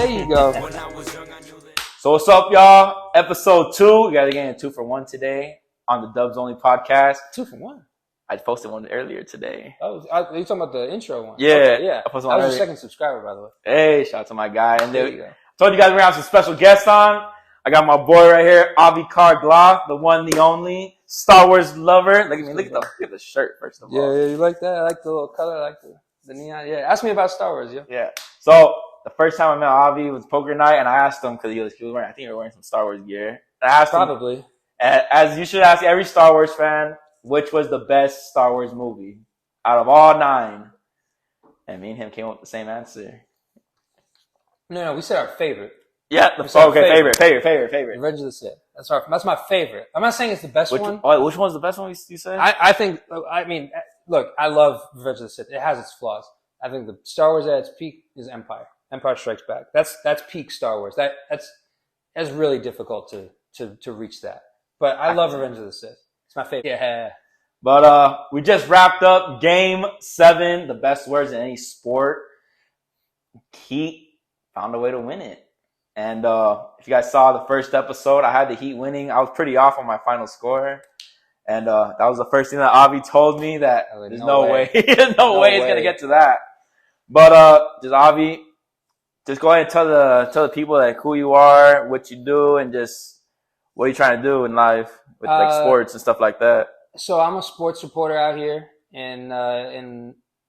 There you go. So what's up, y'all? Episode 2. We got to get a 2 for 1 today on the Dubs Only podcast. 2 for 1. I posted one earlier today. Oh, are you talking about the intro one? Yeah, okay, yeah. I posted one. That was your second subscriber, by the way. Hey, shout out to my guy. And there you go. Told you guys we're gonna have some special guests on. I got my boy right here, Carr-Gloth, the one, the only Star Wars lover. Look at the shirt first of all. Yeah, you like that? I like the little color, I like the neon. Yeah, ask me about Star Wars, yeah. Yeah. So the first time I met Avi was poker night, and I asked him because he was wearing, I think he was wearing some Star Wars gear. And I asked Probably. him, as you should ask every Star Wars fan, which was the best Star Wars movie out of all 9? And me and him came up with the same answer. No, we said our favorite. Yeah, favorite. Revenge of the Sith. That's my favorite. I'm not saying it's the best one. Which one's the best one you said? I think, look, I love Revenge of the Sith. It has its flaws. I think the Star Wars at its peak is Empire. Empire Strikes Back. That's peak Star Wars. That's really difficult to reach that. But I love Revenge of the Sith. It's my favorite. Yeah. But we just wrapped up Game 7, the best words in any sport. Heat found a way to win it. And if you guys saw the first episode, I had the Heat winning. I was pretty off on my final score. And that was the first thing that Avi told me, that there's no way. There's no way it's going to get to that. But just Avi, just go ahead and tell the people like who you are, what you do, and just what you're trying to do in life with like sports and stuff like that. So I'm a sports reporter out here in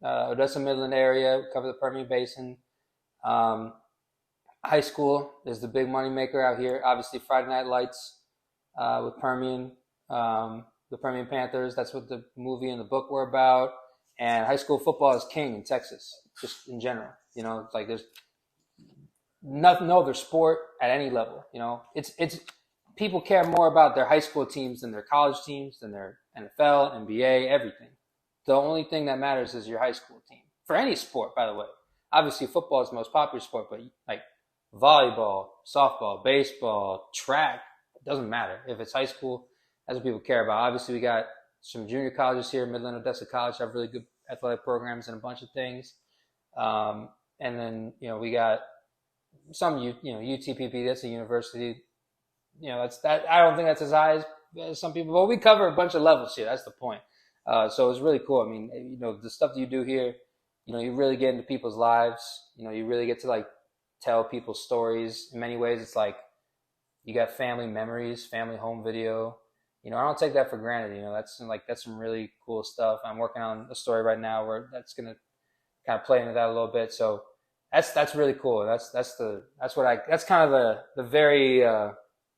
Odessa, Midland area. We cover the Permian Basin. High school is the big money maker out here. Obviously, Friday Night Lights with Permian, the Permian Panthers. That's what the movie and the book were about. And high school football is king in Texas, just in general. You know, it's like there's no other sport at any level. You know, it's people care more about their high school teams than their college teams, than their NFL, NBA, everything. The only thing that matters is your high school team for any sport. By the way, obviously football is the most popular sport, but like volleyball, softball, baseball, track, it doesn't matter. If it's high school, that's what people care about. Obviously, we got some junior colleges here. Midland Odessa College have really good athletic programs and a bunch of things. And then, we got some, UTPB, that's a university. That's that. I don't think that's as high as some people, but we cover a bunch of levels here. That's the point. So it's really cool. I mean, the stuff that you do here, you really get into people's lives. You really get to like tell people's stories. In many ways, it's like you got family memories, family home video. I don't take that for granted. That's some really cool stuff. I'm working on a story right now where that's gonna kind of play into that a little bit. So that's really cool. That's kind of the very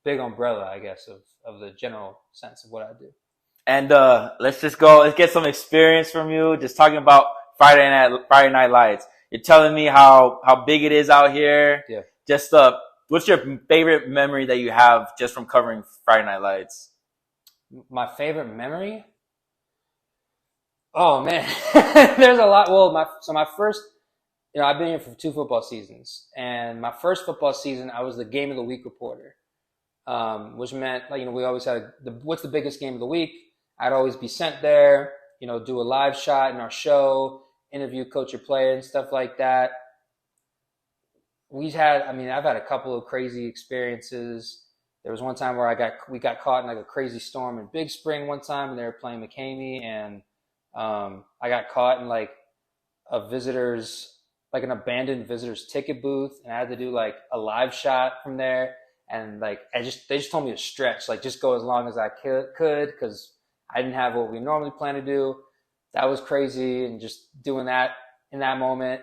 big umbrella, I guess, of the general sense of what I do. And let's get some experience from you. Just talking about Friday Night Lights. You're telling me how big it is out here. Yeah. Just what's your favorite memory that you have just from covering Friday Night Lights? My favorite memory? Oh man, there's a lot. Well, my first, I've been here for 2 football seasons, and my first football season, I was the Game of the Week reporter, which meant we always had what's the biggest game of the week. I'd always be sent there, do a live shot in our show, interview coach or player and stuff like that. I've had a couple of crazy experiences. There was one time where we got caught in like a crazy storm in Big Spring one time, and they were playing McCamey, and I got caught in like an abandoned visitors ticket booth, and I had to do like a live shot from there. And like they just told me to stretch, like just go as long as I could, because I didn't have what we normally plan to do. That was crazy, and just doing that in that moment.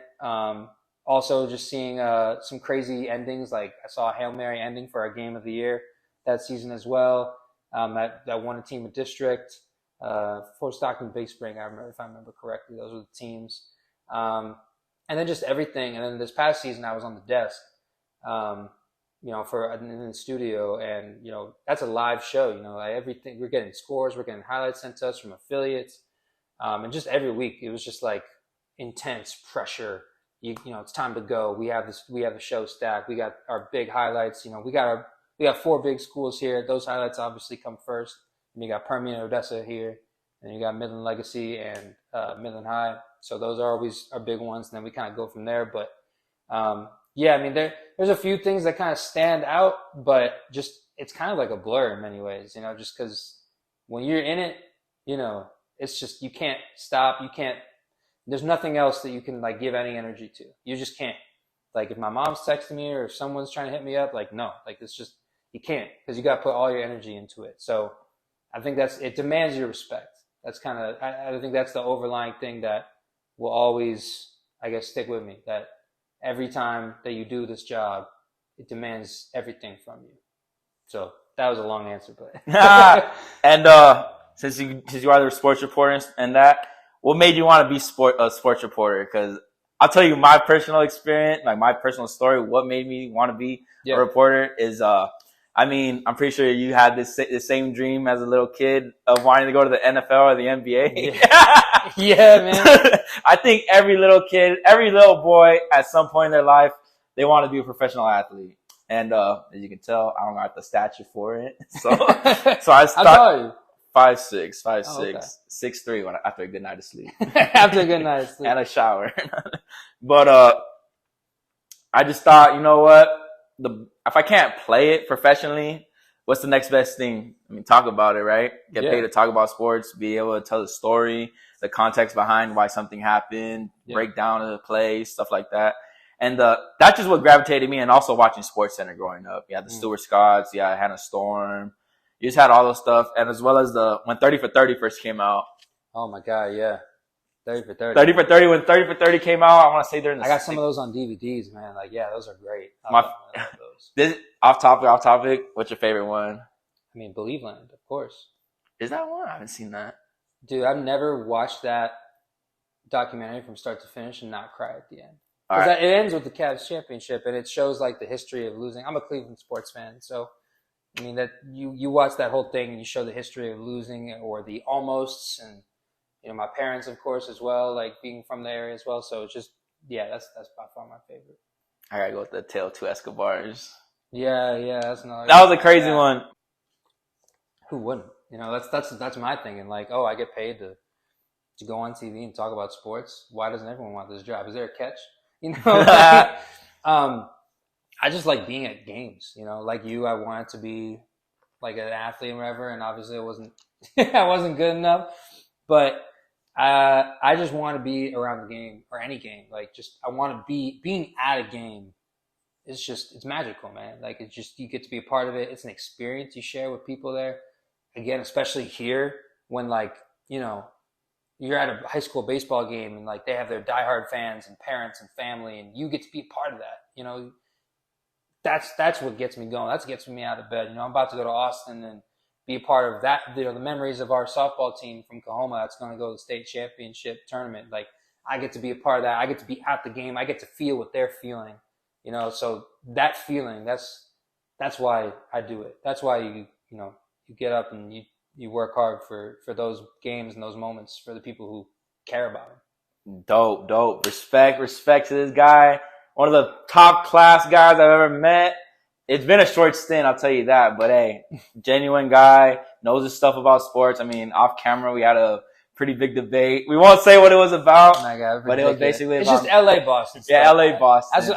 Also, just seeing some crazy endings. Like I saw a Hail Mary ending for our game of the year that season as well. That won a team of district. Fort Stockton, Big Spring, if I remember correctly. Those were the teams. And then just everything. And then this past season, I was on the desk, in the studio. And, that's a live show. Like everything. We're getting scores. We're getting highlights sent to us from affiliates. And just every week, it was just like intense pressure. It's time to go. We have the show stacked. We got our big highlights. We got 4 big schools here. Those highlights obviously come first. And you got Permian and Odessa here, and you got Midland Legacy and Midland High. So those are always our big ones. And then we kind of go from there. But Yeah, I mean there's a few things that kind of stand out, but just it's kind of like a blur in many ways, just because when you're in it, it's just you can't stop, you can't. There's nothing else that you can like give any energy to. You just can't. Like if my mom's texting me or if someone's trying to hit me up, like no, like it's just you can't because you got to put all your energy into it. So I think it demands your respect. That's kind of I think that's the overlying thing that will always I guess stick with me. That every time that you do this job, it demands everything from you. So that was a long answer, but and since you are the sports reporter and that, what made you want to be a sports reporter? Because I'll tell you my personal experience, like my personal story. What made me want to be a reporter is, I mean, I'm pretty sure you had the same dream as a little kid of wanting to go to the NFL or the NBA. Yeah, man. I think every little kid, every little boy, at some point in their life, they want to be a professional athlete. And as you can tell, I don't got the stature for it. So I started 5'6", 6'3" after a good night of sleep. After a good night of sleep. And a shower. But I just thought, you know what? If I can't play it professionally, what's the next best thing? I mean, talk about it, right? Get paid to talk about sports, be able to tell the story, the context behind why something happened, break down the play, stuff like that. And that's just what gravitated me, and also watching SportsCenter growing up. You had the Stuart Scotts, you had Hannah Storm. You just had all those stuff, and as well as when 30 for 30 first came out. Oh my God, yeah. 30 for 30. 30 for 30, when 30 for 30 came out, I want to say they're in the I got some of those on DVDs, man. Like, yeah, those are great. I love those. This off topic. What's your favorite one? I mean, Believeland, of course. Is that one? I haven't seen that. Dude, I've never watched that documentary from start to finish and not cry at the end. Because it ends with the Cavs championship, and it shows like the history of losing. I'm a Cleveland sports fan, so I mean that you watch that whole thing and you show the history of losing or the almosts, and my parents, of course, as well, like being from the area as well. So it's just that's by far my favorite. I gotta go with the Tale of Two Escobars. Yeah, that's another. That was a crazy one. Who wouldn't? That's my thing. And like, I get paid to go on TV and talk about sports. Why doesn't everyone want this job? Is there a catch? I just like being at games. Like you, I wanted to be like an athlete and whatever, and obviously I wasn't. I wasn't good enough, but I just want to be around the game or any game. Like, just I want to be being at a game. It's magical, man. Like, it's just you get to be a part of it. It's an experience you share with people there. Again, especially here when you're at a high school baseball game and like they have their diehard fans and parents and family, and you get to be a part of that. That's what gets me going. That's what gets me out of bed. I'm about to go to Austin and be a part of that. The memories of our softball team from Kahoma that's going to go to the state championship tournament. Like, I get to be a part of that. I get to be at the game. I get to feel what they're feeling. So that feeling, that's why I do it. That's why you get up and you work hard for those games and those moments for the people who care about it. Dope. Respect to this guy. One of the top class guys I've ever met. It's been a short stint, I'll tell you that. But hey, genuine guy, knows his stuff about sports. I mean, off camera, we had a pretty big debate. We won't say what it was about, but it was basically it's just LA Boston. Yeah, LA Boston.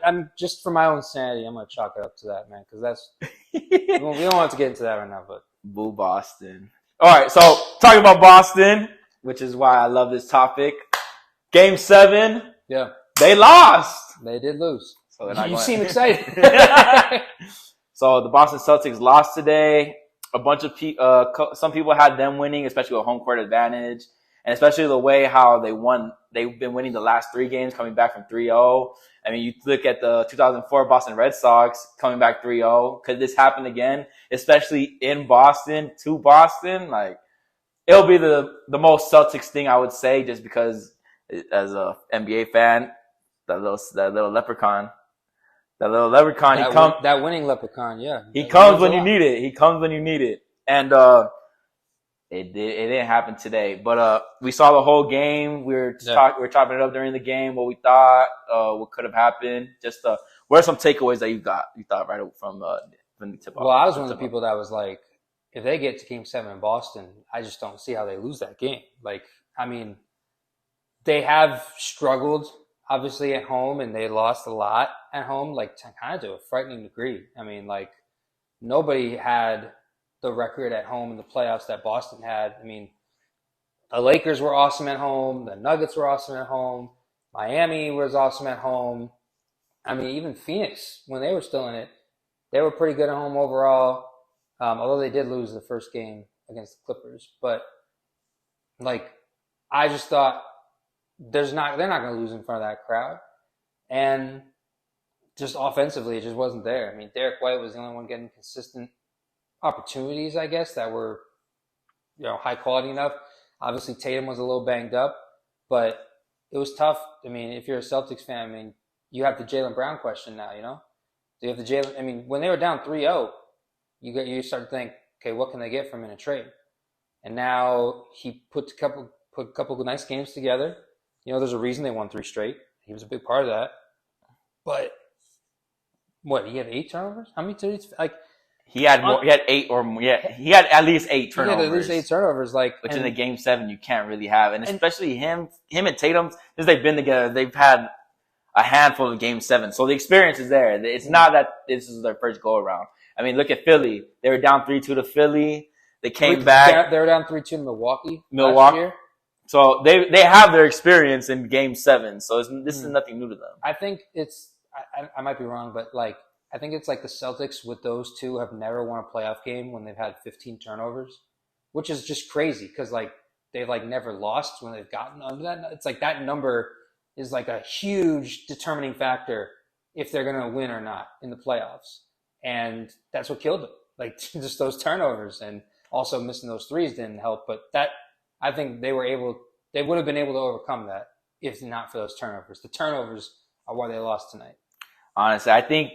I'm just for my own sanity, I'm gonna chalk it up to that, man, because that's we don't want to get into that right now, but boo Boston. All right, so talking about Boston, which is why I love this topic. Game 7, they lost. They did lose. So you seem excited. So the Boston Celtics lost today. A bunch of some people had them winning, especially with home court advantage, and especially the way how they won. They've been winning the last 3 games, coming back from 3-0. I mean, you look at the 2004 Boston Red Sox coming back 3-0. Could this happen again, especially in Boston, to Boston? Like, it'll be the most Celtics thing, I would say, just because as a NBA fan, that little leprechaun. That winning leprechaun, yeah. He comes when you need it. And it didn't happen today. But we saw the whole game. We were chopping it up during the game, what we thought, what could have happened. Just what are some takeaways that you thought right from the tip off? Well, I was one of the people that was like, if they get to Game 7 in Boston, I just don't see how they lose that game. Like, I mean, they have struggled obviously at home, and they lost a lot. at home, like kind of to a frightening degree. I mean, like nobody had the record at home in the playoffs that Boston had. I mean, the Lakers were awesome at home. The Nuggets were awesome at home. Miami was awesome at home. I mean, even Phoenix, when they were still in it, they were pretty good at home overall. Although they did lose the first game against the Clippers, but like I just thought they're not going to lose in front of that crowd, and just offensively, it just wasn't there. I mean, Derek White was the only one getting consistent opportunities, I guess, that were high quality enough. Obviously, Tatum was a little banged up, but it was tough. I mean, if you're a Celtics fan, I mean, you have the Jaylen Brown question now. Do you have the Jaylen? I mean, when they were down 3-0, you start to think, okay, what can they get from him in a trade? And now he put a couple of nice games together. There's a reason they won 3 straight. He was a big part of that. But what? He had 8 turnovers. How many turnovers? Like he had more. He had 8 or more. Yeah, he had at least 8 turnovers. He had at least 8 turnovers. Which in the game 7 you can't really have, and especially him and Tatum, since they've been together, they've had a handful of game 7. So the experience is there. It's not that this is their first go around. I mean, look at Philly. They were down 3-2 to Philly. They came back. They were down 3-2 to Milwaukee. Last year. So they have their experience in game 7. So this is nothing new to them. I think I might be wrong, but I think it's like the Celtics with those two have never won a playoff game when they've had 15 turnovers, which is just crazy because they've never lost when they've gotten under that. It's like that number is like a huge determining factor if they're going to win or not in the playoffs. And that's what killed them. Like just those turnovers, and also missing those threes didn't help. But that, I think they would have been able to overcome that if not for those turnovers. The turnovers are why they lost tonight. Honestly, I think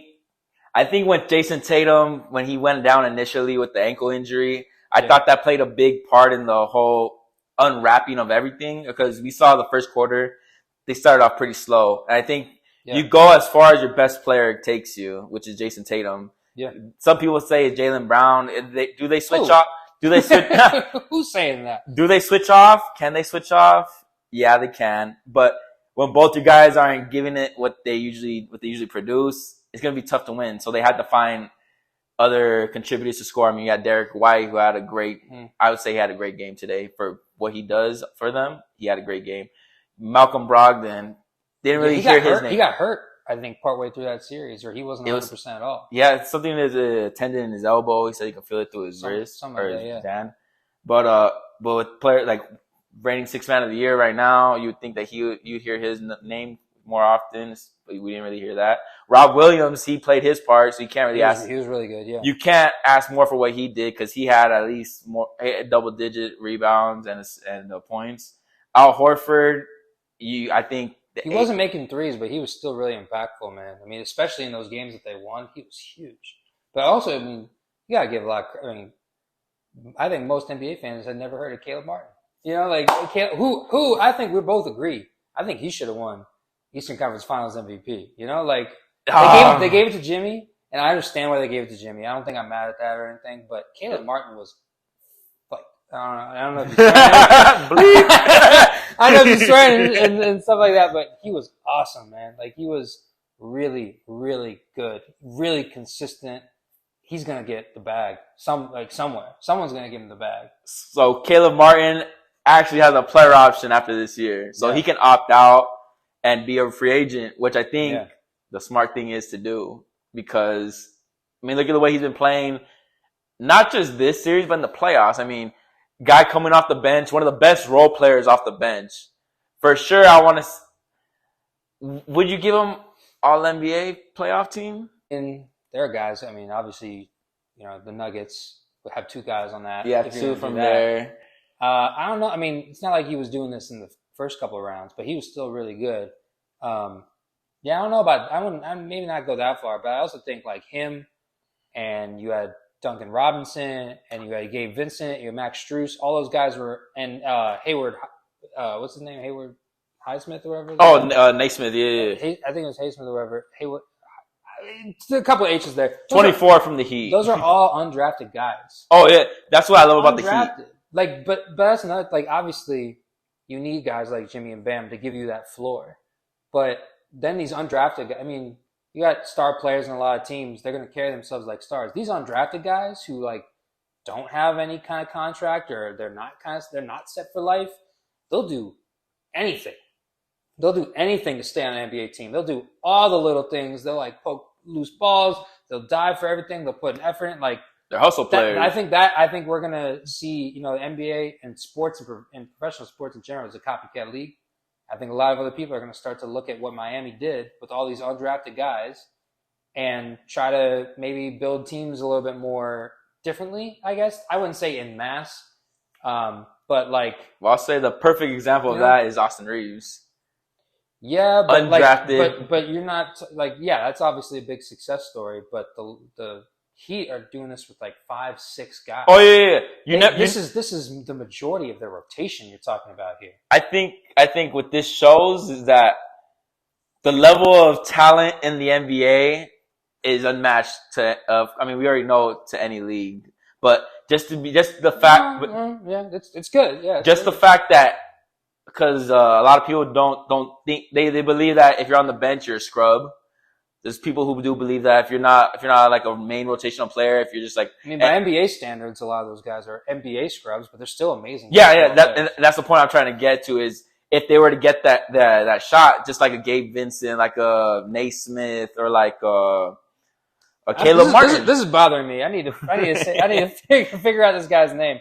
when Jason Tatum, when he went down initially with the ankle injury, I thought that played a big part in the whole unwrapping of everything, because we saw the first quarter, they started off pretty slow. And I think you go as far as your best player takes you, which is Jason Tatum. Yeah. Some people say Jaylen Brown. Do they switch off? Do they switch? Who's saying that? Do they switch off? Can they switch off? Yeah, they can. But when both you guys aren't giving it what they usually produce, it's gonna be tough to win. So they had to find other contributors to score. I mean, you got Derek White, who had I would say he had a great game today for what he does for them. He had a great game. Malcolm Brogdon didn't really hear his name. He got hurt, I think, partway through that series, or he wasn't 100% at all. Yeah, it's something with a tendon in his elbow. He said he could feel it through his wrist or his hand. But with players like reigning 6th man of the year right now, you would think that you'd hear his name more often, but we didn't really hear that. Rob Williams, he played his part, so you can't really ask. He was really good, yeah. You can't ask more for what he did because he had at least more double-digit rebounds and points. Al Horford, I think he wasn't making threes, but he was still really impactful, man. I mean, especially in those games that they won, he was huge. But also, I mean, you gotta give a lot. I mean, I think most NBA fans had never heard of Caleb Martin. Who I think we both agree. I think he should have won Eastern Conference Finals MVP. They gave it to Jimmy, and I understand why they gave it to Jimmy. I don't think I'm mad at that or anything. But Caleb Martin was like, I don't know if you're swearing. I know if you're swearing and stuff like that, but he was awesome, man. Like he was really, really good, really consistent. He's gonna get the bag somewhere. Someone's gonna give him the bag. So Caleb Martin actually has a player option after this year, so he can opt out and be a free agent, which I think the smart thing is to do, because I mean, look at the way he's been playing, not just this series, but in the playoffs. I mean, guy coming off the bench, one of the best role players off the bench. For sure, would you give him all NBA playoff team? And there are guys, I mean, obviously, the Nuggets would have 2 guys on that. Yeah, 2 from there. I don't know. I mean, it's not like he was doing this in the first couple of rounds, but he was still really good. I don't know about, I maybe not go that far, but I also think like him, and you had Duncan Robinson, and you had Gabe Vincent, you had Max Strus, all those guys were, and Hayward, what's his name? Hayward Highsmith or whatever? Oh, Naismith, yeah. I think it was Highsmith or whatever. Hayward, a couple of H's there. 24 from the Heat. Those are all undrafted guys. Oh, yeah. That's what I love about the Heat. Like, but that's another, like, obviously, you need guys like Jimmy and Bam to give you that floor. But then these undrafted guys, I mean, you got star players in a lot of teams. They're going to carry themselves like stars. These undrafted guys who like don't have any kind of contract or they're not set for life. They'll do anything. They'll do anything to stay on an NBA team. They'll do all the little things. They'll like poke loose balls. They'll dive for everything. They'll put an effort in. Like They're hustle players. I think we're gonna see, the NBA and sports and professional sports in general is a copycat league. I think a lot of other people are gonna start to look at what Miami did with all these undrafted guys and try to maybe build teams a little bit more differently. I guess I wouldn't say in mass, but like. Well, I'll say the perfect example of that is Austin Reeves. Yeah, but undrafted. But you're not like, yeah, that's obviously a big success story. But the Heat are doing this with like 5-6 guys. Oh yeah. This is the majority of their rotation you're talking about here. I think what this shows is that the level of talent in the NBA is unmatched to. I mean, we already know to any league, but just the fact. Yeah, it's good. Yeah, just the fact that. Because a lot of people don't think they believe that if you're on the bench you're a scrub. There's people who do believe that if you're not like a main rotational player, if you're just like, I mean, by NBA standards, a lot of those guys are NBA scrubs, but they're still amazing. Yeah. That's the point I'm trying to get to is if they were to get that shot, just like a Gabe Vincent, like a Naismith, or like a Caleb Martin. This is bothering me. I need to figure out this guy's name.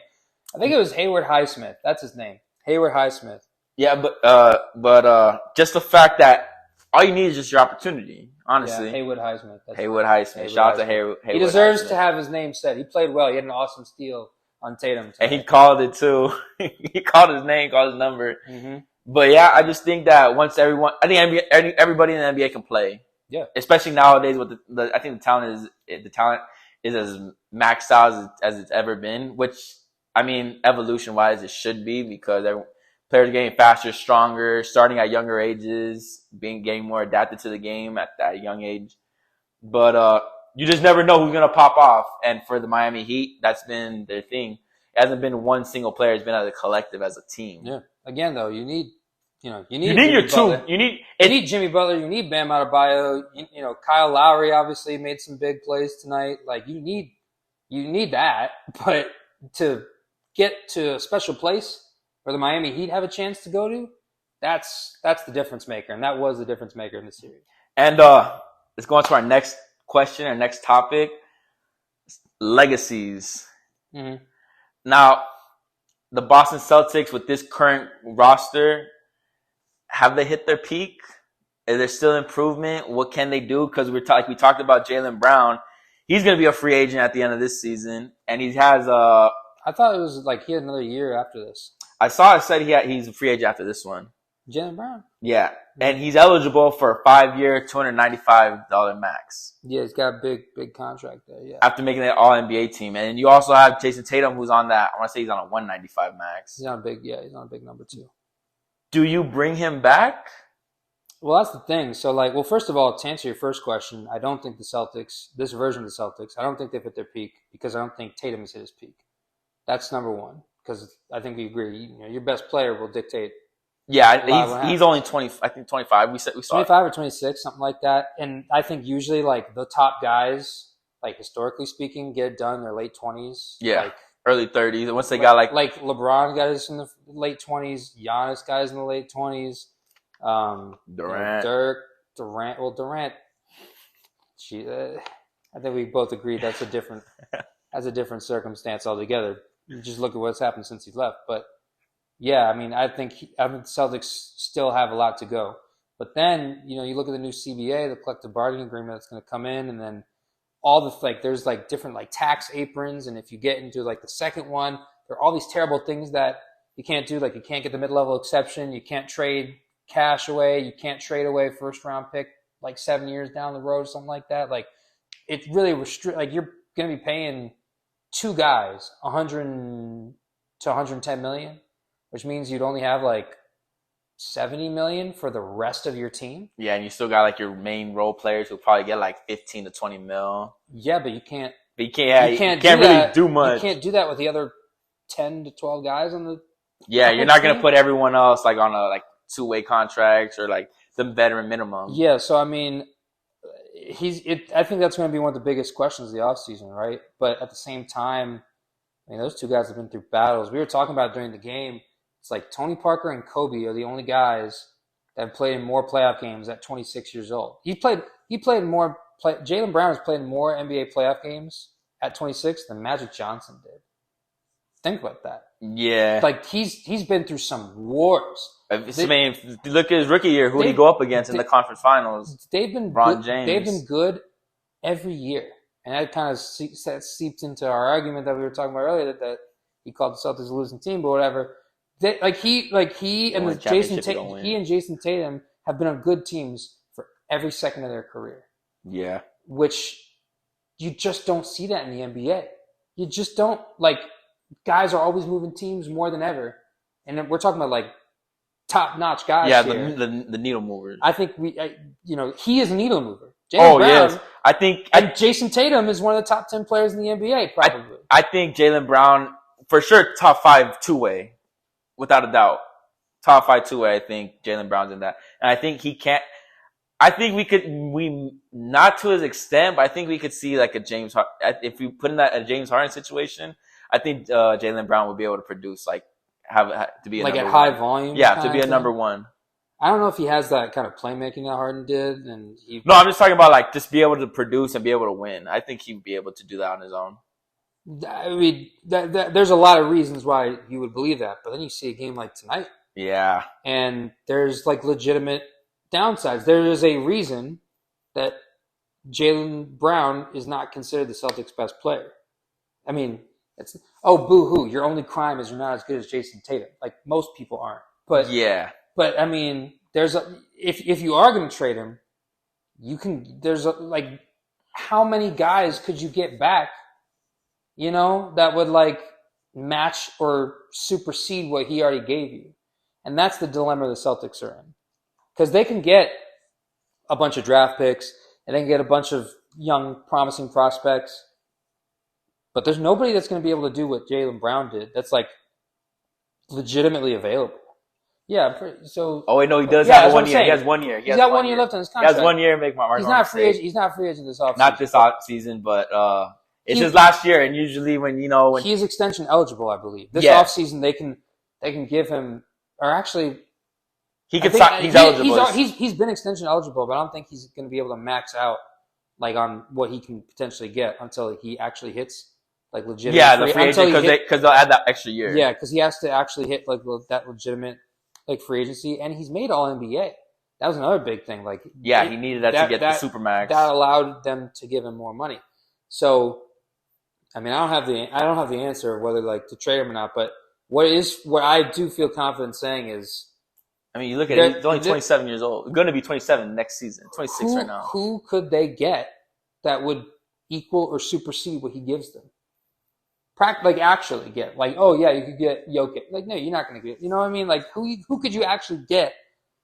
I think it was Hayward Highsmith. That's his name, Hayward Highsmith. Yeah, but just the fact that all you need is just your opportunity, honestly. Yeah, Haywood Highsmith. Haywood Highsmith. Shout out to Haywood. He deserves to have his name said. He played well. He had an awesome steal on Tatum tonight. And he called it too. He called his name, called his number. Mm-hmm. But yeah, I just think that I think everybody in the NBA can play. Yeah. Especially nowadays with I think the talent is as maxed out as it's ever been, which, I mean, evolution wise it should be, because players are getting faster, stronger, starting at younger ages, getting more adapted to the game at that young age. But you just never know who's gonna pop off. And for the Miami Heat, that's been their thing. It hasn't been one single player; it's been as a collective, as a team. Yeah. Again, though, you need your two. You need Jimmy Butler. You need Bam Adebayo. Kyle Lowry obviously made some big plays tonight. Like you need that, but to get to a special place where the Miami Heat have a chance to go to, that's the difference maker, and that was the difference maker in the series. And let's go on to our next question, our next topic: legacies. Mm-hmm. Now, the Boston Celtics with this current roster, have they hit their peak? Is there still improvement? What can they do? Because we talked about Jaylen Brown. He's going to be a free agent at the end of this season, and he has a. I thought it was like he had another year after this. I saw it said he's a free agent after this one. Jaylen Brown. Yeah, and he's eligible for a 5-year, $295 max. Yeah, he's got a big contract there. Yeah. After making an All NBA team, and you also have Jason Tatum, who's on that. I want to say he's on a 195 max. He's on a big number too. Do you bring him back? Well, that's the thing. So, first of all, to answer your first question, I don't think the Celtics, this version of the Celtics, I don't think they've hit their peak, because I don't think Tatum has hit his peak. That's number one, because I think we agree. Your best player will dictate. Yeah, he's only 20. I think 25. We saw 25 or 26, something like that. And I think usually the top guys, historically speaking, get it done in their late 20s. Yeah, early 30s. And once they got like LeBron got his in the late 20s, Giannis got his in the late 20s. Durant. Durant. Well, Durant. I think we both agree that's a different circumstance altogether. You just look at what's happened since he's left. But yeah, I mean, I think the Celtics still have a lot to go. But then, you look at the new CBA, the collective bargaining agreement that's going to come in, and then all the there's different tax aprons, and if you get into the second one, there are all these terrible things that you can't do. You can't get the mid-level exception, you can't trade cash away, you can't trade away first round pick 7 years down the road, something like that. It really you're going to be paying two guys 100 to 110 million, which means you'd only have 70 million for the rest of your team. Yeah, and you still got your main role players who probably get 15 to 20 mil. Yeah, but you can't. You can't really do much. You can't do that with the other 10 to 12 guys on the. Yeah, you're not going to put everyone else on a two-way contracts or the veteran minimum. Yeah, so I mean, I think that's going to be one of the biggest questions of the offseason, right? But at the same time, I mean, those two guys have been through battles. We were talking about during the game. It's like Tony Parker and Kobe are the only guys that have played in more playoff games at 26 years old. He played more. Jaylen Brown has played more NBA playoff games at 26 than Magic Johnson did. Think about that. Yeah. Like he's been through some wars. I mean, look at his rookie year. Who did he go up against in the conference finals? They've been Ron James. They've been good every year, and that kind of seeped into our argument that we were talking about earlier that he called the Celtics a losing team, but whatever. He and Jason Tatum have been on good teams for every second of their career. Yeah, which you just don't see that in the NBA. You just don't. Like, guys are always moving teams more than ever, and we're talking about like top-notch guys. Yeah, here. the needle movers. I think he is a needle mover. Jaylen Brown, yes, I think. And Jason Tatum is one of the top 10 players in the NBA, probably. I think Jaylen Brown for sure top 5 two-way, without a doubt. Top 5 two-way. I think Jaylen Brown's in that, and I think he can't. I think we not to his extent, but I think we could see like a James if we put in that a James Harden situation. I think Jaylen Brown would be able to produce have to be a like number at high one. volume. Yeah, to be a number one. I don't know if he has that kind of playmaking that Harden did, and no, I'm just talking about like just be able to produce and be able to win. I think he'd be able to do that on his own. I mean, there's a lot of reasons why you would believe that, but then you see a game like tonight. Yeah, and there's like legitimate downsides. There is a reason that Jaylen Brown is not considered the Celtics' best player. I mean, it's boo-hoo. Your only crime is you're not as good as Jason Tatum. Like most people aren't. But yeah. But I mean, if you are going to trade him, like how many guys could you get back? That would like match or supersede what he already gave you, and that's the dilemma the Celtics are in. Because they can get a bunch of draft picks and they can get a bunch of young, promising prospects. But there's nobody that's going to be able to do what Jaylen Brown did that's like legitimately available. Yeah. So. Oh, wait, no, he does have 1 year. He has 1 year. He's got 1 year left on his contract. He has 1 year to make my mark. He's not free agent. He's not free agent this offseason. Not this offseason, but it's his last year. And usually when he's extension eligible, I believe. This offseason they can give him, or actually. He's eligible. He's been extension eligible, but I don't think he's going to be able to max out like on what he can potentially get until he actually hits like legitimate. Yeah, the free agent because they'll add that extra year. Yeah, because he has to actually hit like that legitimate like free agency, and he's made All NBA. That was another big thing. Like he needed that to get the supermax. That allowed them to give him more money. So, I mean, I don't have the answer of whether like to trade him or not. But what I do feel confident saying is. I mean, you look at it, he's only 27 years old. He's going to be 27 next season. 26 right now. Who could they get that would equal or supersede what he gives them? Like, actually get. Like, oh, yeah, you could get Jokic. Like, no, you're not going to get. You know what I mean? Like, who could you actually get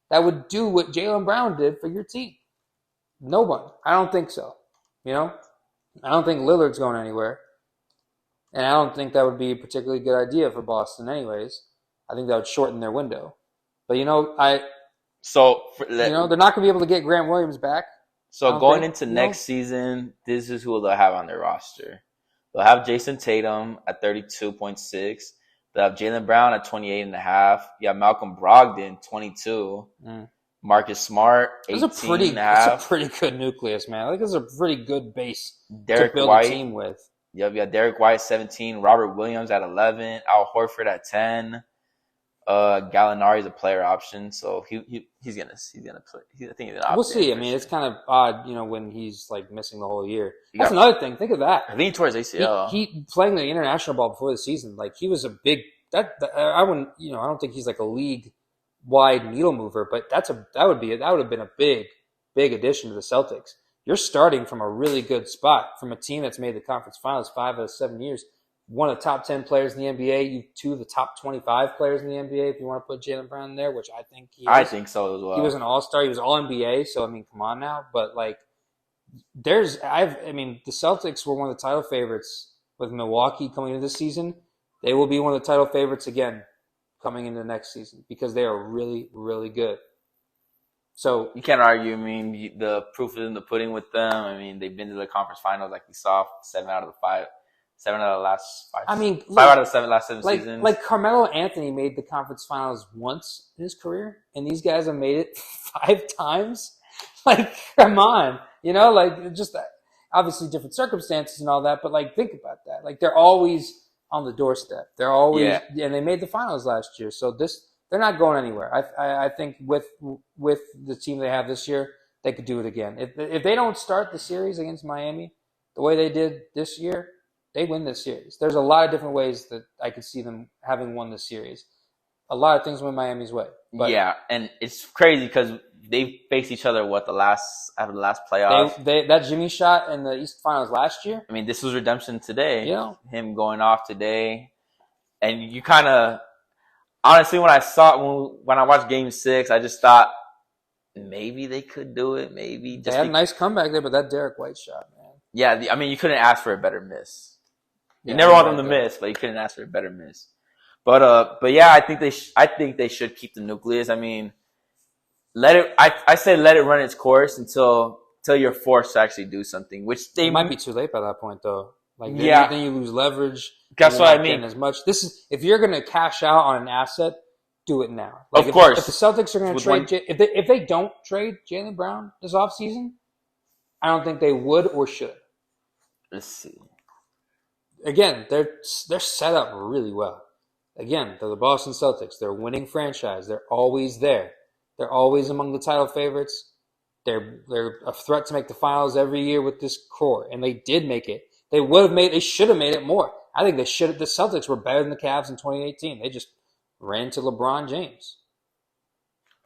that would do what Jaylen Brown did for your team? No one. I don't think so. I don't think Lillard's going anywhere. And I don't think that would be a particularly good idea for Boston anyways. I think that would shorten their window. But they're not going to be able to get Grant Williams back. So going into next season, this is who they'll have on their roster. They'll have Jason Tatum at 32.6. They'll have Jaylen Brown at 28.5. You have Malcolm Brogdon, 22. Marcus Smart, 18.5. That's a pretty good nucleus, man. I think it's a pretty good base to build a team with. You have Derek White, 17. Robert Williams at 11. Al Horford at 10. Gallinari is a player option, so he's gonna play. I think he's gonna opt We'll see. I mean, it's kind of odd, when he's like missing the whole year. That's another thing. Think of that. Lean towards ACL. He playing the international ball before the season. Like he was a big. I wouldn't. I don't think he's like a league wide needle mover, but that would have been a big addition to the Celtics. You're starting from a really good spot from a team that's made the conference finals 5 out of 7 years. One of the top 10 players in the NBA. You 2 of the top 25 players in the NBA. If you want to put Jaylen Brown in there, which I think he is. I think so as well. He was an all-star. He was all NBA. So I mean, come on now. But like, the Celtics were one of the title favorites with Milwaukee coming into this season. They will be one of the title favorites again coming into next season because they are really, really good. So you can't argue. I mean, the proof is in the pudding with them. I mean, they've been to the conference finals, like we saw, 7 out of the last five. I mean, five out of the last seven seasons. Like Carmelo Anthony made the conference finals once in his career, and these guys have made it 5 times. Like, come on, like just obviously different circumstances and all that, but like think about that. Like they're always on the doorstep. They're always, and they made the finals last year, so they're not going anywhere. I think with the team they have this year, they could do it again. If they don't start the series against Miami the way they did this year, they win this series. There's a lot of different ways that I could see them having won this series. A lot of things went Miami's way. But yeah, and it's crazy because they faced each other after the last playoff. That Jimmy shot in the East Finals last year. I mean, this was redemption today. Him going off today, and you kind of honestly when I watched Game 6, I just thought maybe they could do it. Maybe they had a nice comeback there, but that Derek White shot, man. Yeah, I mean, you couldn't ask for a better miss. You never want them to miss, but you couldn't ask for a better miss. But yeah, I think they should keep the nucleus. I mean, I say let it run its course until you're forced to actually do something, which they might be too late by that point, though. Like then you lose leverage. That's what I mean. As much. If you're going to cash out on an asset, do it now. Like of course. If the Celtics are going to trade, if they don't trade Jaylen Brown this offseason, I don't think they would or should. Let's see. Again, they're set up really well. Again, they're the Boston Celtics. They're a winning franchise. They're always there. They're always among the title favorites. They're a threat to make the finals every year with this core, and they did make it. They should have made it more. I think the Celtics were better than the Cavs in 2018. They just ran to LeBron James.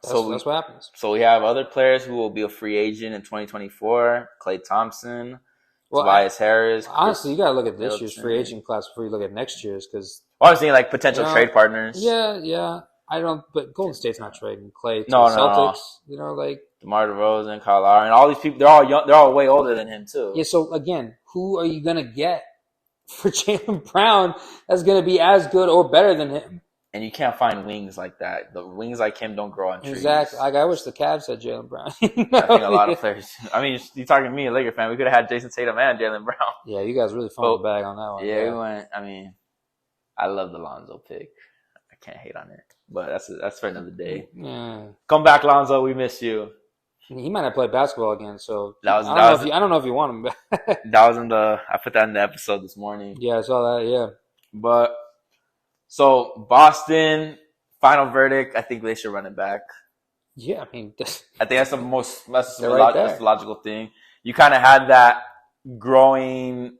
That's what happens. So we have other players who will be a free agent in 2024. Klay Thompson. Tobias Harris. Honestly, you got to look at this year's free agent class before you look at next year's because I was thinking like potential trade partners. Yeah. But Golden State's not trading Klay to the Celtics. No. DeMar DeRozan, Kyle Lowry, and all these people, they're all way older than him too. Yeah, so again, who are you gonna get for Jaylen Brown that's gonna be as good or better than him? And you can't find wings like that. The wings like him don't grow on trees. Exactly. Like I wish the Cavs had Jaylen Brown. I think a lot of players. I mean, you're talking to me, a Laker fan. We could have had Jason Tatum and Jaylen Brown. Yeah, you guys really fumbled the bag on that one. Yeah, we went. I mean, I love the Lonzo pick. I can't hate on it, but that's for another day. Yeah. Come back, Lonzo. We miss you. He might not play basketball again, so I don't know if you want him back. That was I put that in the episode this morning. Yeah, I saw that. Yeah, but so Boston. Final verdict, I think they should run it back. Yeah, I mean, I think that's that's the logical thing. You kind of had that growing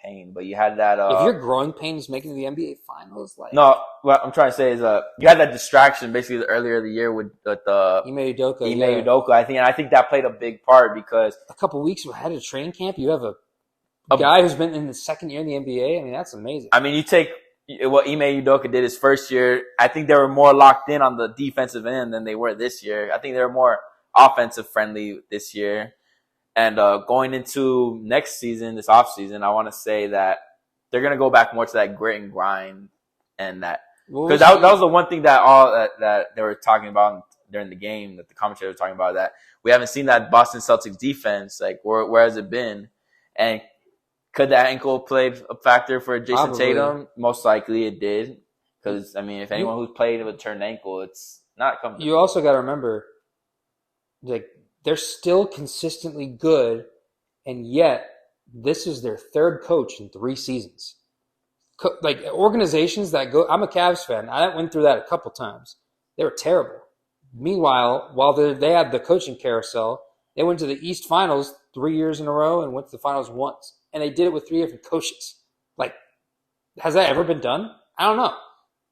pain, but you had that. If your growing pain is making the NBA Finals, no, what I'm trying to say is, you had that distraction basically earlier in the year with Ime Udoka. I think that played a big part because a couple weeks ahead of training camp, you have a guy who's been in the second year in the NBA. I mean, that's amazing. I mean, you take what Ime Udoka did his first year. I think they were more locked in on the defensive end than they were this year. I think they were more offensive friendly this year. And going into next season, this offseason, I want to say that they're going to go back more to that grit and grind, and that because that was the one thing that they were talking about during the game, that the commentator was talking about, that we haven't seen that Boston Celtics defense. Like where has it been? And could that ankle play a factor for Jason Tatum? Most likely it did, because I mean, if anyone who's played with a turned ankle, it's not comfortable. You also got to remember, like, they're still consistently good, and yet this is their third coach in 3 seasons. Like, organizations that go – I'm a Cavs fan. I went through that a couple times. They were terrible. Meanwhile, while they had the coaching carousel, they went to the East Finals 3 years in a row and went to the Finals once. And they did it with 3 different coaches. Like, has that ever been done? I don't know.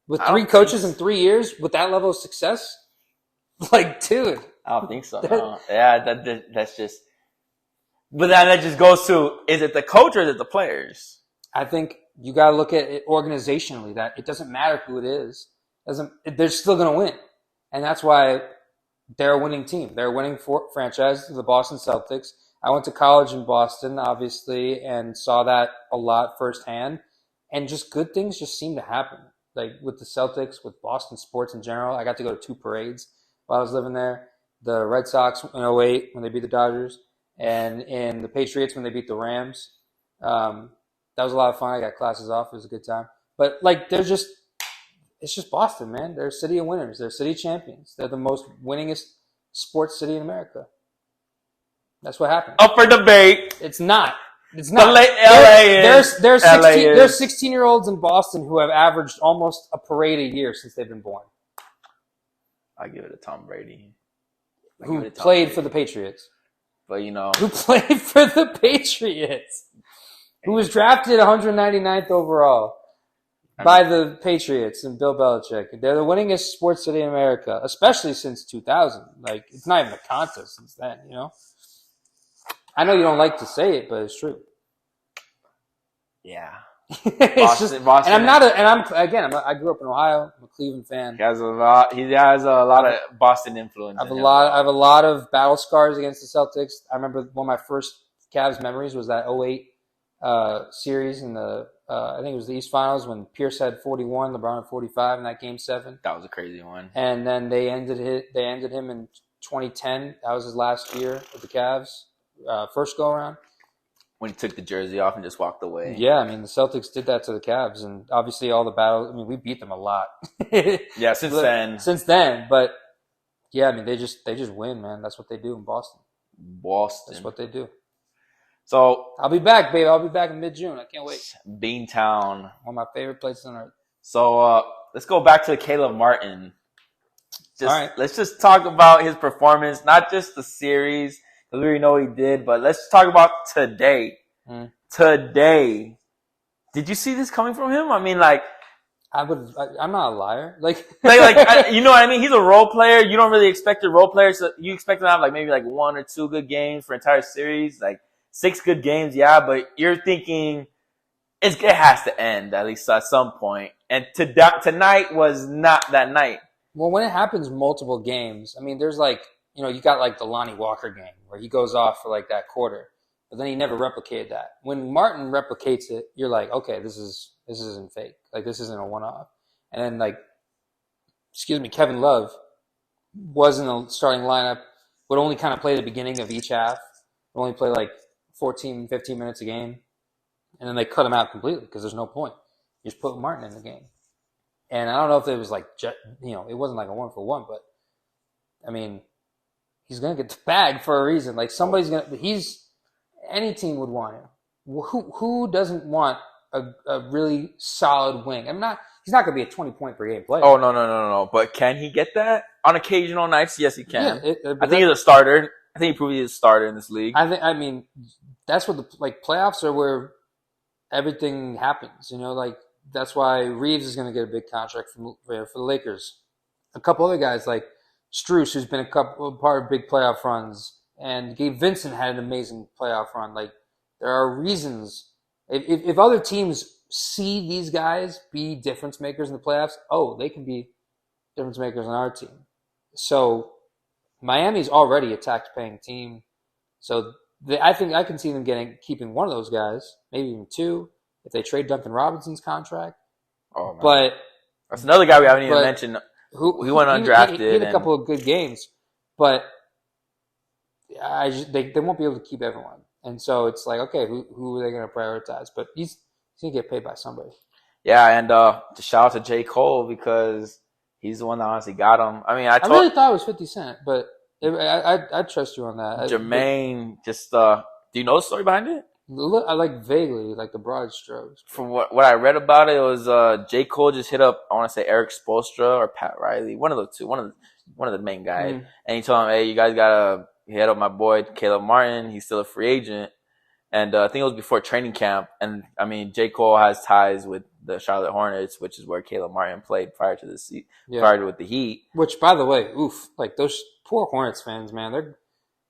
With 3 coaches in 3 years with that level of success? Like, dude. I don't think so. No. Yeah, that's just. But then that just goes to, is it the coach or is it the players? I think you got to look at it organizationally. That it doesn't matter who it is. They're still going to win, and that's why they're a winning team. They're a winning franchise, the Boston Celtics. I went to college in Boston, obviously, and saw that a lot firsthand. And just good things just seem to happen. Like with the Celtics, with Boston sports in general. I got to go to 2 parades while I was living there. The Red Sox in '08 when they beat the Dodgers, and in the Patriots when they beat the Rams. That was a lot of fun. I got classes off. It was a good time. But like, it's just Boston, man. They're a city of winners. They're city champions. They're the most winningest sports city in America. That's what happened. Up for debate. It's not. It's not. There's 16-year-olds in Boston who have averaged almost a parade a year since they've been born. I give it to Tom Brady. Who played for the Patriots. But, Who played for the Patriots. Who was drafted 199th overall by the Patriots and Bill Belichick. They're the winningest sports city in America, especially since 2000. Like, it's not even a contest since then, I know you don't like to say it, but it's true. Yeah. Boston. And I grew up in Ohio. I'm a Cleveland fan. He has a lot of Boston influence. I have a lot of battle scars against the Celtics. I remember one of my first Cavs memories was that '08 series in the I think it was the East Finals when Pierce had 41, LeBron had 45 in that Game 7. That was a crazy one. And then they ended him in 2010. That was his last year with the Cavs, first go around. When he took the jersey off and just walked away. Yeah, I mean, the Celtics did that to the Cavs, and obviously all the battles. I mean, we beat them a lot. Yeah, since then. But yeah, I mean, they just win, man. That's what they do in Boston. That's what they do. So I'll be back, baby. I'll be back in mid-June. I can't wait. Beantown, one of my favorite places on earth. So let's go back to Caleb Martin. All right. Let's just talk about his performance, not just the series. We already know what he did, but let's talk about today. Today. Did you see this coming from him? I mean, like, I'm not a liar. You know what I mean? He's a role player. You don't really expect your role players to, you expect them to have maybe 1 or 2 good games for an entire series, 6 good games. Yeah, but you're thinking it has to end at least at some point. And tonight was not that night. Well, when it happens multiple games, I mean, there's you got the Lonnie Walker game where he goes off for that quarter, but then he never replicated that. When Martin replicates it, you're like, okay, this isn't fake. This isn't a one-off. And then Kevin Love was in the starting lineup, would only kind of play the beginning of each half, would only play 14, 15 minutes a game, and then they cut him out completely because there's no point. You just put Martin in the game. And I don't know if it was it wasn't a 1-for-1, but I mean, he's going to get the bag for a reason. Any team would want him. Who doesn't want a really solid wing? He's not going to be a 20-point per game player. Oh, no. But can he get that? On occasional nights, yes, he can. Yeah, I think he's a starter. I think he proved he's a starter in this league. I mean, that's what playoffs are where everything happens. That's why Reeves is going to get a big contract for the Lakers. A couple other guys like Strus, who's been a part of big playoff runs, and Gabe Vincent had an amazing playoff run. There are reasons. If other teams see these guys be difference makers in the playoffs, they can be difference makers on our team. So Miami's already a tax-paying team. So I think I can see them keeping one of those guys, maybe even 2, if they trade Duncan Robinson's contract. Oh, man. But that's another guy we haven't even mentioned. He went undrafted. He had a couple of good games, but they won't be able to keep everyone. And so it's okay, who are they going to prioritize? But he's going to get paid by somebody. Yeah, and to shout out to J. Cole because he's the one that honestly got him. I mean, I really thought it was 50 Cent, but I trust you on that. Jermaine, do you know the story behind it? I vaguely, the broad strokes. From what I read about it, was J. Cole just hit up, I want to say Eric Spoelstra or Pat Riley, one of the two, one of the main guys. Mm-hmm. And he told him, hey, you guys got to hit up my boy Caleb Martin. He's still a free agent. And I think it was before training camp. And, I mean, J. Cole has ties with the Charlotte Hornets, which is where Caleb Martin played prior to with the Heat. Which, by the way, those poor Hornets fans, man, they've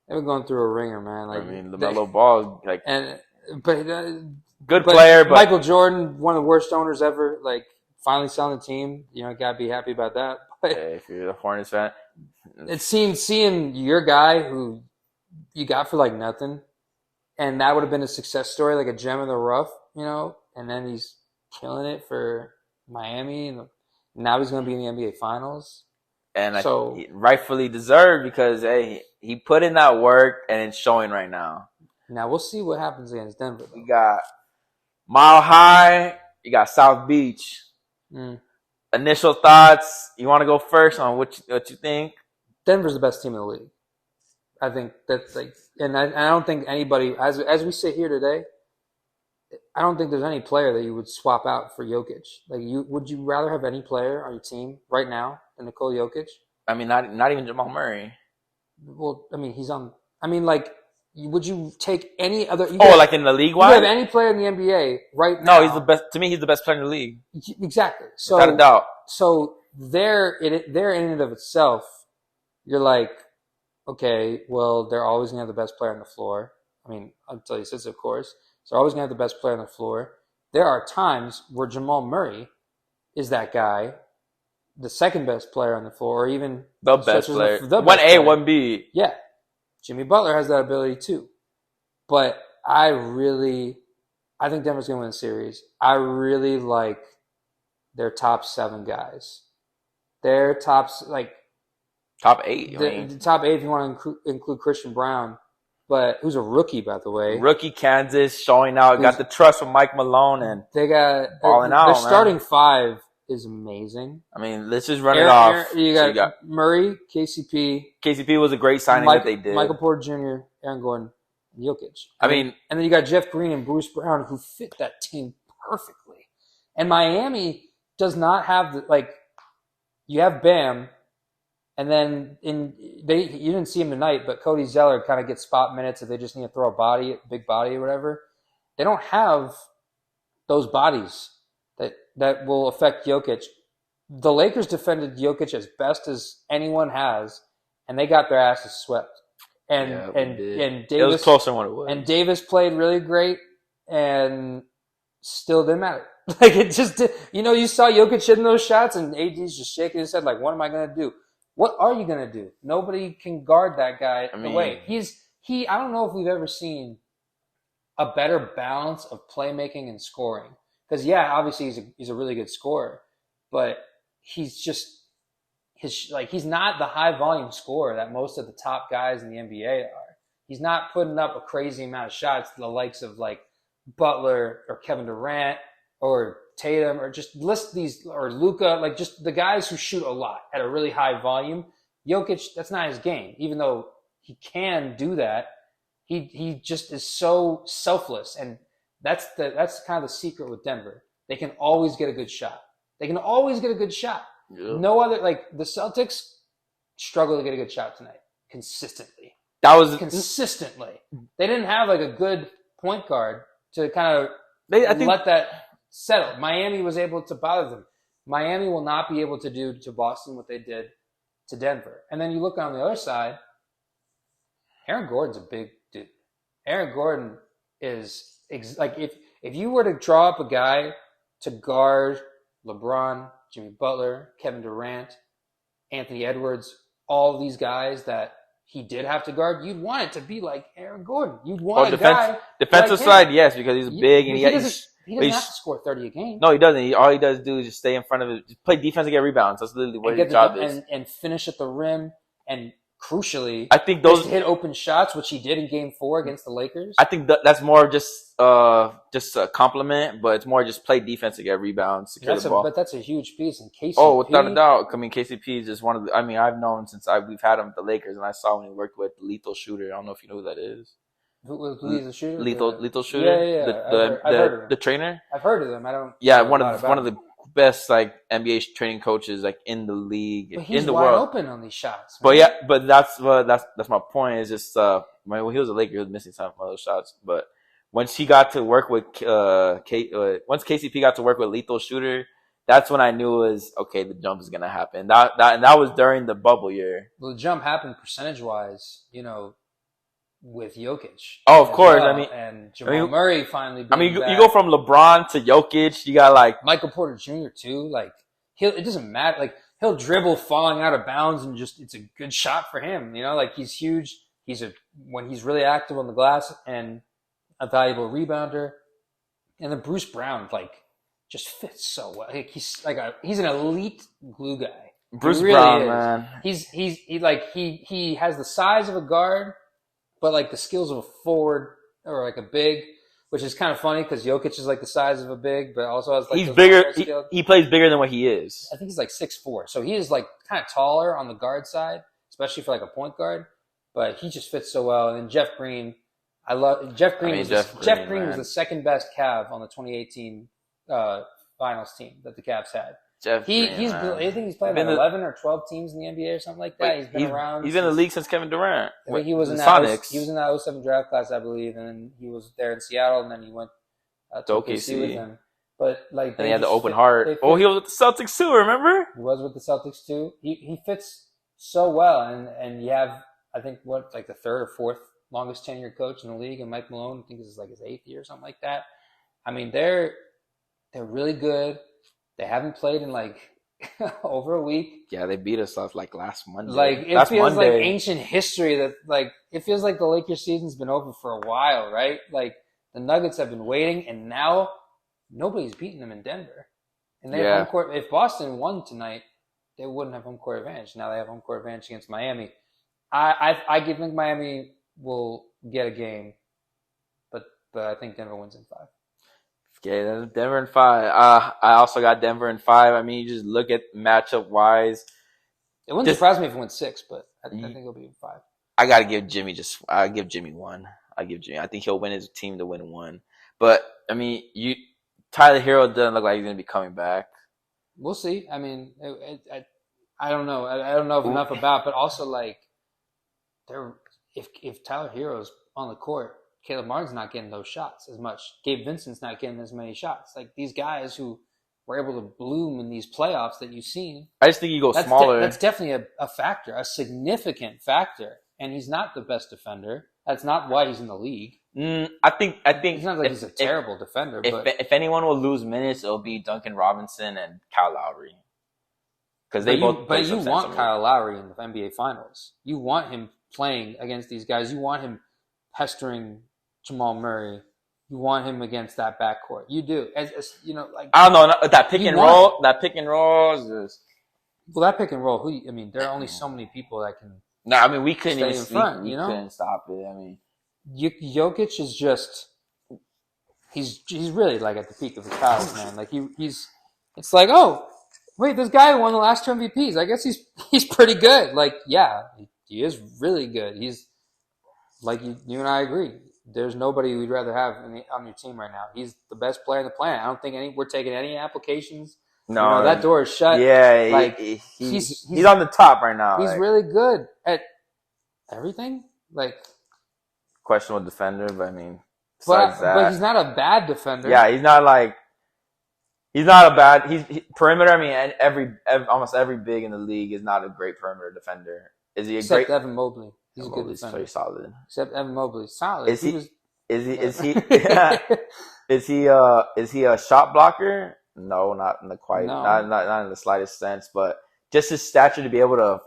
been going through a ringer, man. I mean, LaMelo Ball, good player, but Michael Jordan, one of the worst owners ever. Finally selling the team, gotta be happy about that. But if you're a Hornets fan, it seems seeing your guy who you got for nothing, and that would have been a success story, a gem in the rough, and then he's killing it for Miami, and now he's going to be in the NBA Finals. And So he rightfully deserved because hey, he put in that work and it's showing right now. now we'll see what happens against Denver. We got Mile High. You got South Beach. Initial thoughts. You want to go first on what you think? Denver's the best team in the league. I think that's like, and I don't think anybody, as we sit here today, I don't think there's any player that you would swap out for Jokic. Like, would you rather have any player on your team right now than Nikola Jokic? I mean, not even Jamal Murray. Well, I mean, he's on. I mean, like, would you take any other? Like in the league wide? You have any player in the NBA right now? No, he's the best. To me, he's the best player in the league. Exactly. So, without a doubt. So they're in and of itself. You're like, okay, well, they're always gonna have the best player on the floor. I mean, until he sits, of course. So they're always gonna have the best player on the floor. There are times where Jamal Murray is that guy, the second best player on the floor, or even the best player. The 1A, player. 1B. Yeah. Jimmy Butler has that ability too. But I think Denver's going to win the series. I really like their top 7 guys. Their top 8. The top 8 if you want to include Christian Brown, but who's a rookie, by the way. Rookie Kansas showing out. Got the trust from Mike Malone and they got balling out. Their starting 5 is amazing. I mean, let's just run it off. You got Murray, KCP. KCP was a great signing that they did. Michael Porter Jr., Aaron Gordon, and Jokic. And then you got Jeff Green and Bruce Brown who fit that team perfectly. And Miami does not have you have Bam, and then you didn't see him tonight, but Cody Zeller kind of gets spot minutes if they just need to throw a big body or whatever. They don't have those bodies that will affect Jokic. The Lakers defended Jokic as best as anyone has, and they got their asses swept. And Davis, it was closer than what it was. And Davis played really great, and still didn't matter. Like, it just did. You saw Jokic hitting those shots, and AD's just shaking his head like, "What am I going to do? What are you going to do?" Nobody can guard that guy the way he. I don't know if we've ever seen a better balance of playmaking and scoring. Because obviously he's a really good scorer, but he's just he's not the high volume scorer that most of the top guys in the NBA are. He's not putting up a crazy amount of shots to the likes of like Butler or Kevin Durant or Tatum or just list these or Luka, like just the guys who shoot a lot at a really high volume. Jokic, that's not his game, even though he can do that. He just is so selfless, and that's kind of the secret with Denver. They can always get a good shot. Yeah. No other, like the Celtics struggle to get a good shot tonight consistently. Consistently. They didn't have like a good point guard to kind of let that settle. Miami was able to bother them. Miami will not be able to do to Boston what they did to Denver. And then you look on the other side, Aaron Gordon's a big dude. Aaron Gordon is like if you were to draw up a guy to guard LeBron, Jimmy Butler, Kevin Durant, Anthony Edwards, all these guys that he did have to guard, you'd want it to be like Aaron Gordon. You'd want a guy defensive like side, yes, because he's big and he doesn't have to score 30 a game. No, he doesn't. All he does is just stay in front of it, just play defense and get rebounds. That's literally what his job is. And finish at the rim, and crucially, I think those hit open shots, which he did in Game 4 against the Lakers. I think that's more just a compliment, but it's more just play defense to get rebounds, secure the ball. But that's a huge piece in KCP. Oh, without a doubt. I mean, KCP is just one of the. I mean, I've known since we've had him at the Lakers, and I saw when he worked with the Lethal Shooter. I don't know if you know who that is. Who's the shooter? Lethal Shooter. Yeah. I've heard of him. The trainer. I've heard of them. I don't. Yeah, one of the best like NBA training coaches like in the league, but he's in the wide world. Open on these shots. Man. But that's my point. Is just when he was a Laker, he was missing some of those shots. But once he got to work with once KCP got to work with Lethal Shooter, that's when I knew it was okay. The jump is gonna happen. That was during the bubble year. Well, the jump happened percentage wise, with Jokic. Oh, of course. Well. And Jamal Murray finally. You go from LeBron to Jokic. You got like Michael Porter Jr. too. Like it doesn't matter. Like he'll dribble falling out of bounds and just it's a good shot for him. Like he's huge. When he's really active on the glass and a valuable rebounder. And then Bruce Brown just fits so well. Like he's an elite glue guy. Bruce He really Brown, is. man. He has the size of a guard, but like the skills of a forward or like a big, which is kind of funny because Jokic is like the size of a big, but also has like He's those bigger. muscle skills. He plays bigger than what he is. I think he's like 6'4", so he is like kind of taller on the guard side, especially for like a point guard. But he just fits so well. And then Jeff Green, I love Jeff Green. Jeff Green was the second best Cav on the 2018 finals team that the Cavs had. I think he's played like 11 or 12 teams in the NBA or something like that. He's been around. He's been in the league since Kevin Durant. I think he was in that Sonics. He was in that 07 draft class, I believe, and then he was there in Seattle, and then he went to OKC with them. But like, and he had the open heart. He was with the Celtics too. Remember? He was with the Celtics too. He fits so well, and you have, I think, like the third or fourth longest tenured coach in the league, and Mike Malone, I think this is like his 8th year or something like that. I mean, they're really good. They haven't played in like over a week. Yeah, they beat us off like last Monday. Like it feels like ancient history that like it feels like the Lakers season's been over for a while, right? Like the Nuggets have been waiting, and now nobody's beaten them in Denver. And they have home court. If Boston won tonight, they wouldn't have home court advantage. Now they have home court advantage against Miami. I think Miami will get a game, but I think Denver wins in 5. Okay, that's Denver in 5. I also got Denver in 5. I mean, you just look at matchup wise. It wouldn't surprise me if it went 6, but I think it'll be in 5. I gotta give Jimmy I give Jimmy 1. I think he'll win his team to win 1. But I mean, Tyler Hero doesn't look like he's gonna be coming back. We'll see. I mean, I don't know. I don't know enough about, but also like, if Tyler Hero's on the court, Caleb Martin's not getting those shots as much. Gabe Vincent's not getting as many shots. Like these guys who were able to bloom in these playoffs that you've seen. I just think you go smaller. That's definitely a factor, a significant factor. And he's not the best defender. That's not why he's in the league. I think it's not like he's a terrible defender. If anyone will lose minutes, it'll be Duncan Robinson and Kyle Lowry. Because they both. But you want Kyle Lowry in the NBA Finals. You want him playing against these guys. You want him pestering Jamal Murray. You want him against that backcourt. You do. As you know, like I don't know that pick and roll. That pick and roll is just. Well, that pick and roll. There are only so many people that can. No, I mean we couldn't stay even in front. You know, couldn't stop it. I mean, Jokic is just. He's really like at the peak of his powers, man. Like he's. It's like, oh, wait, this guy won the last 2 MVPs. I guess he's pretty good. Like, yeah, he is really good. He's like you and I agree. There's nobody we'd rather have on your team right now. He's the best player on the planet. I don't think we're taking any applications. No, that door is shut. Yeah, like he's on the top right now. He's really good at everything. Like questionable defender, but I mean, but he's not a bad defender. Yeah, he's not a bad. He's perimeter. I mean, and almost every big in the league is not a great perimeter defender. Is he Except Evan Mobley? He's a good defender. Pretty solid. Except Evan Mobley, solid. Is he a shot blocker? No, not in the not in the slightest sense. But just his stature to be able to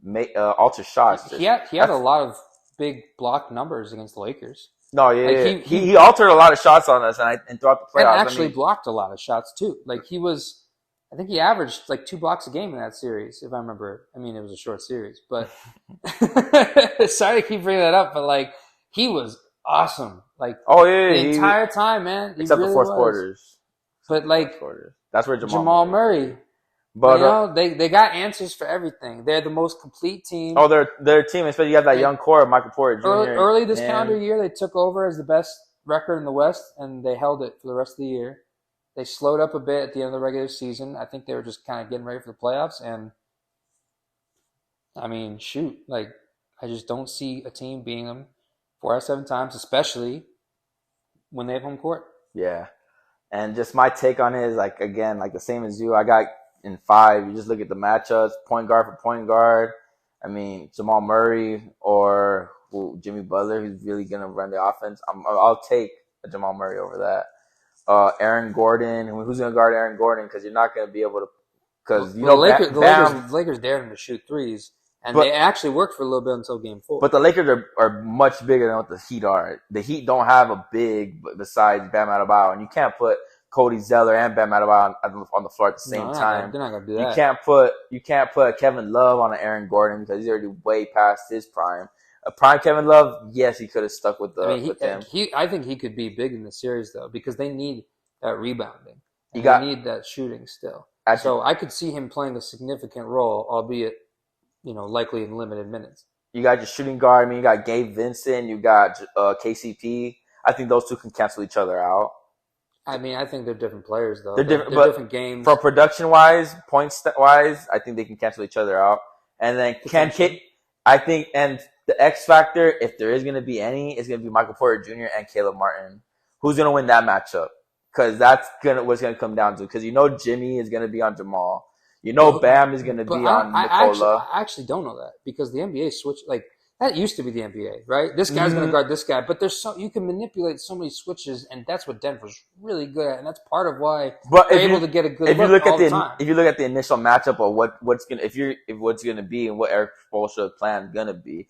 make alter shots. He had a lot of big block numbers against the Lakers. No, yeah, like he altered a lot of shots on us, and throughout the playoffs, and actually blocked a lot of shots too. Like I think he averaged like 2 blocks a game in that series, if I remember. I mean, it was a short series, but sorry to keep bringing that up, but like he was awesome. Like the entire time, man. Except the fourth quarters. But like that's where Jamal Murray. But they got answers for everything. They're the most complete team. Oh, their team, especially you have that young core, Michael Porter Jr. Early this calendar year, they took over as the best record in the West, and they held it for the rest of the year. They slowed up a bit at the end of the regular season. I think they were just kind of getting ready for the playoffs. And, I mean, shoot. Like, I just don't see a team beating them 4 out of 7 times, especially when they have home court. Yeah. And just my take on it is, like, again, like the same as you. I got in 5. You just look at the matchups, point guard for point guard. I mean, Jamal Murray or Jimmy Butler, who's really going to run the offense. I'll take Jamal Murray over that. Aaron Gordon. Who's going to guard Aaron Gordon? Because you're not going to be able to. Because the Lakers dared him to shoot threes, and they actually worked for a little bit until Game 4. But the Lakers are much bigger than what the Heat are. The Heat don't have a big besides Bam Adebayo, and you can't put Cody Zeller and Bam Adebayo on the floor at the same time. They're not gonna do that. You can't put Kevin Love on an Aaron Gordon because he's already way past his prime. A prime Kevin Love, yes, he could have stuck with him. I think he could be big in the series though because they need that rebounding. And they need that shooting still. So I could see him playing a significant role, albeit, likely in limited minutes. You got your shooting guard. I mean, you got Gabe Vincent. You got KCP. I think those two can cancel each other out. I mean, I think they're different players, though. They're different games. For production-wise, points-wise, I think they can cancel each other out. And then I think, and the X factor, if there is going to be any, is going to be Michael Porter Jr. and Caleb Martin. Who's going to win that matchup? Because that's what's going to come down to. Because Jimmy is going to be on Jamal. Bam is going to be on Nikola. I actually don't know that because the NBA switched. Like that used to be the NBA, right? This guy's going to guard this guy, but you can manipulate so many switches, and that's what Denver's really good at, and that's part of why they're able to get a good look all the time. If you look at the initial matchup of what's going to be and what Eric Spoelstra's plan is going to be,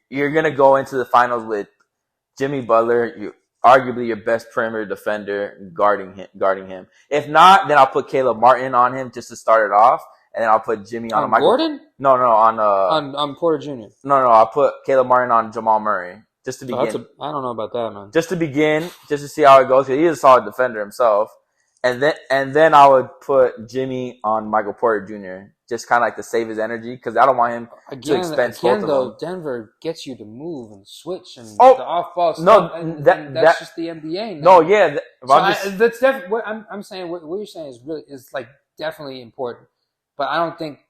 you're going to go into the finals with Jimmy Butler. Arguably your best perimeter defender guarding him. If not, then I'll put Caleb Martin on him just to start it off, and then I'll put Jimmy on Gordon. No, on Porter Jr. No, I'll put Caleb Martin on Jamal Murray just to begin. I don't know about that, man. Just to begin, just to see how it goes, because he's a solid defender himself, and then I would put Jimmy on Michael Porter Jr. just kind of like to save his energy because I don't want him to expense both of them. Denver gets you to move and switch and the off-ball stuff. No, that's just the NBA now. No, yeah. That's definitely what I'm saying. What you're saying is like definitely important, but I don't think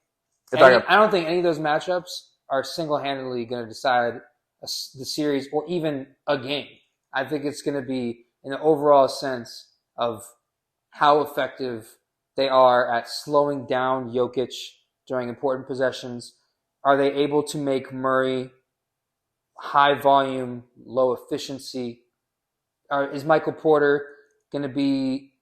any of those matchups are single-handedly going to decide the series or even a game. I think it's going to be in the overall sense of how effective they are at slowing down Jokic during important possessions. Are they able to make Murray high volume, low efficiency? Is Michael Porter going to be,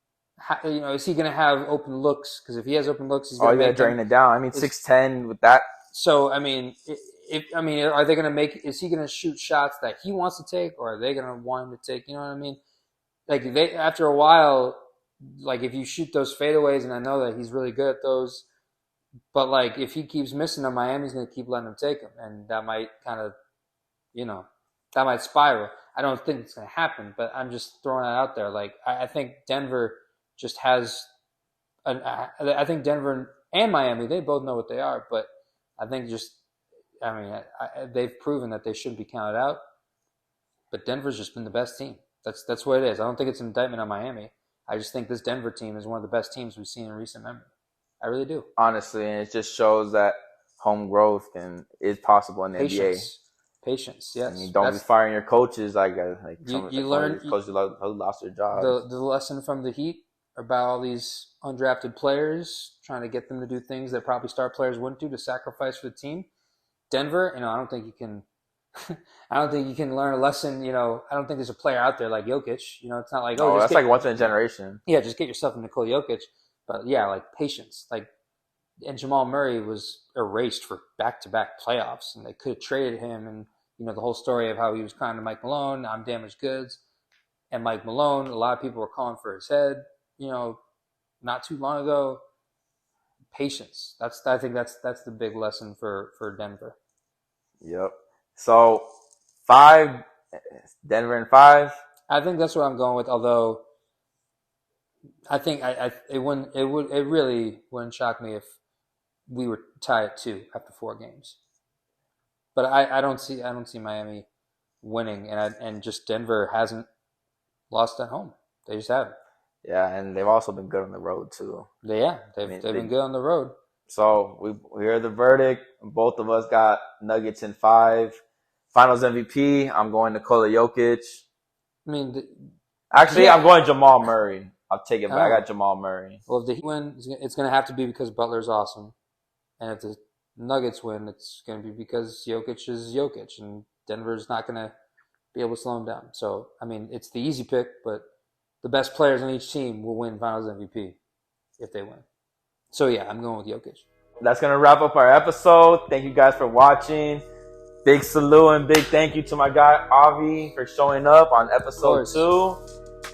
is he going to have open looks? Because if he has open looks, he's going to drain it down. I mean, 6'10" with that. So, I mean, are they going to is he going to shoot shots that he wants to take, or are they going to want him to take? You know what I mean? Like, after a while, like if you shoot those fadeaways, and I know that he's really good at those, but like if he keeps missing them, Miami's going to keep letting him take them, and that might kind of, that might spiral. I don't think it's going to happen, but I'm just throwing that out there. Like I think Denver just has, I think Denver and Miami, they both know what they are, but I think they've proven that they shouldn't be counted out. But Denver's just been the best team. That's what it is. I don't think it's an indictment on Miami. I just think this Denver team is one of the best teams we've seen in recent memory. I really do. Honestly, and it just shows that home growth is possible in the NBA. Patience, yes. I mean, don't be firing your coaches you learn. Coaches who lost their jobs. The lesson from the Heat about all these undrafted players, trying to get them to do things that probably star players wouldn't do to sacrifice for the team. Denver, I don't think you can. I don't think you can learn a lesson. I don't think there's a player out there like Jokic. It's not like that's like once in a generation. Yeah, just get yourself a Nikola Jokic. But yeah, like patience. And Jamal Murray was erased for back-to-back playoffs, and they could have traded him. And the whole story of how he was crying to Mike Malone, "I'm damaged goods," and Mike Malone. A lot of people were calling for his head. Not too long ago. Patience. I think that's the big lesson for Denver. Yep. So 5, Denver and 5. I think that's what I'm going with. Although I think it really wouldn't shock me if we were tied at 2 after 4 games. But I don't see Miami winning, and just Denver hasn't lost at home. They just haven't. Yeah, and they've also been good on the road too. They've been good on the road. So we heard the verdict. Both of us got Nuggets in 5. Finals MVP, I'm going Nikola Jokic. I'm going Jamal Murray. I'll take it back. I got Jamal Murray. Well, if the Heat win, it's going to have to be because Butler's awesome. And if the Nuggets win, it's going to be because Jokic is Jokic. And Denver's not going to be able to slow him down. So, it's the easy pick, but the best players on each team will win Finals MVP if they win. So, yeah, I'm going with Jokic. That's going to wrap up our episode. Thank you guys for watching. Big salute and big thank you to my guy Avi for showing up on episode 2.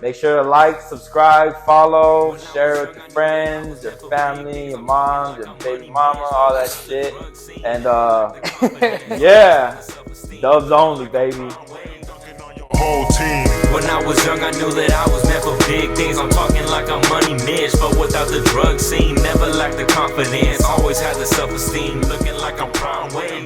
Make sure to like, subscribe, follow, share it with your friends, your family, your mom, your baby mama, all that shit. And yeah, dubs only, baby. Whole team. When I was young, I knew that I was meant for big things. I'm talking like I'm money Mitch, but without the drug scene, never lacked the confidence. Always had the self-esteem, looking like I'm Broadway.